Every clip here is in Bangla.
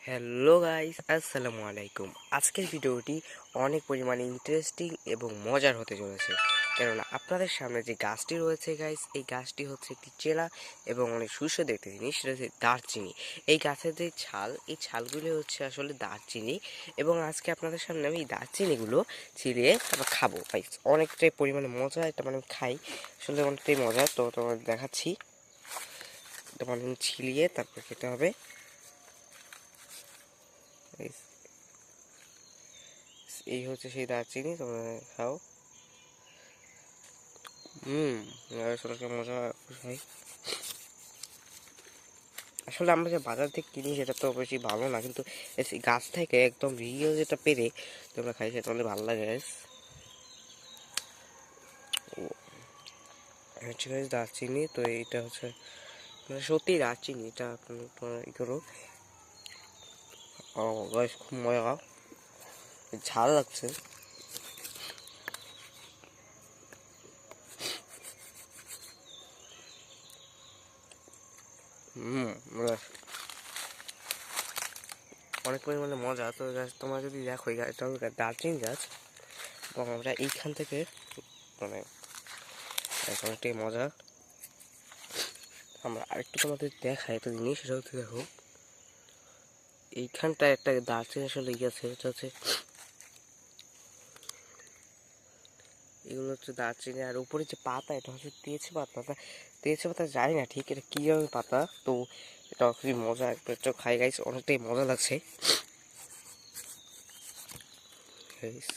হ্যালো গাইস, আসসালামু আলাইকুম। আজকের ভিডিওটি অনেক পরিমাণে ইন্টারেস্টিং এবং মজার হতে চলেছে, কেননা আপনাদের সামনে যে গাছটি রয়েছে গাইস, এই গাছটি হচ্ছে একটি চেনা এবং অনেক সুস্বাদু একটি জিনিস, সেটা হচ্ছে দারচিনি। এই গাছের যে ছাল, এই ছালগুলো হচ্ছে আসলে দারচিনি, এবং আজকে আপনাদের সামনে আমি এই দারচিনিগুলো ছিলিয়ে তারপর খাবো গাইস। অনেকটাই পরিমাণে মজা, এটা মানে খাই আসলে অনেকটাই মজা। তো তোমাদের দেখাচ্ছি, এটা মানে ছিলিয়ে তারপর খেতে হবে। এই হচ্ছে সেই দারচিনি, তোমরা খাও। আসলে মজা হয়। আসলে আমরা যে বাজার থেকে কিনি সেটা তো বেশি ভালো না, কিন্তু এই গাছ থেকে একদম রিয়েল যেটা পেরে তোমরা খাই সেটা আমাদের ভালো লাগে guys। হচ্ছে guys দারচিনি, তো এইটা হচ্ছে মানে সত্যি দারচিনি, এটা তোমরা ই করো। ও গাইস, খুব মজা, ঝাল লাগছে। মজা, অনেক পরিমাণে মজা। তো গাছ তোমরা যদি দেখো, এটা হলো দারচিনি গাছ, এবং আমরা এইখান থেকে মানে অনেকটাই মজা। আমরা আরেকটু তোমাদের দেখাই একটা জিনিস, সেটা হচ্ছে দেখো এইখানটায় একটা দারচিনি আসলে গেছে, এটা হচ্ছে এগুলো হচ্ছে দারচিনি। আর উপরে যে পাতা, এটা হচ্ছে তেজ পাতা। তেজ পাতা জানি না ঠিক এটা কীভাবে পাতা, তো এটা খুবই মজা, একটু খাই গাইস, অনেকটাই মজা লাগছে গাইস।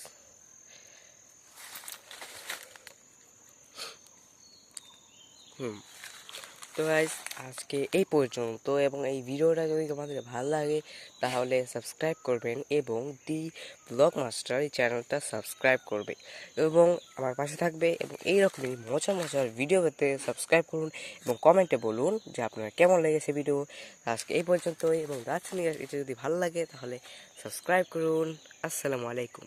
তো গাইস, আজকে এই পর্যন্ত, এবং এই ভিডিওটা যদি তোমাদের ভালো লাগে তাহলে সাবস্ক্রাইব করবেন, এবং দি ব্লগ মাস্টার এই চ্যানেলটা সাবস্ক্রাইব করবে এবং আমার পাশে থাকবে, এবং এইরকমই মজার ভিডিও পেতে সাবস্ক্রাইব করুন, এবং কমেন্টে বলুন যে আপনার কেমন লেগেছে ভিডিও। আজকে এই পর্যন্তই, এবং দার্জিলিং এটা যদি ভালো লাগে তাহলে সাবস্ক্রাইব করুন। আসসালামু আলাইকুম।